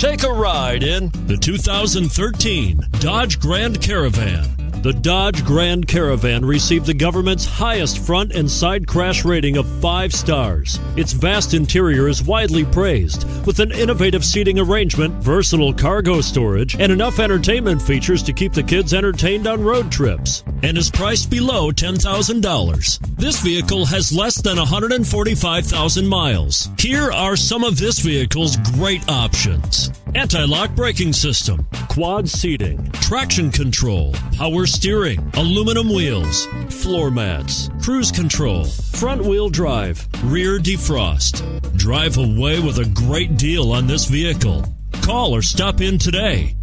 Take a ride in the 2013 Dodge Grand Caravan. The Dodge Grand Caravan received the government's highest front and side crash rating of 5 stars. Its vast interior is widely praised, with an innovative seating arrangement, versatile cargo storage, and enough entertainment features to keep the kids entertained on road trips, and is priced below $10,000. This vehicle has less than 145,000 miles. Here are some of this vehicle's great options: anti-lock braking system, quad seating, traction control, power steering, aluminum wheels, floor mats, cruise control, front wheel drive, rear defrost. Drive away with a great deal on this vehicle. Call or stop in today.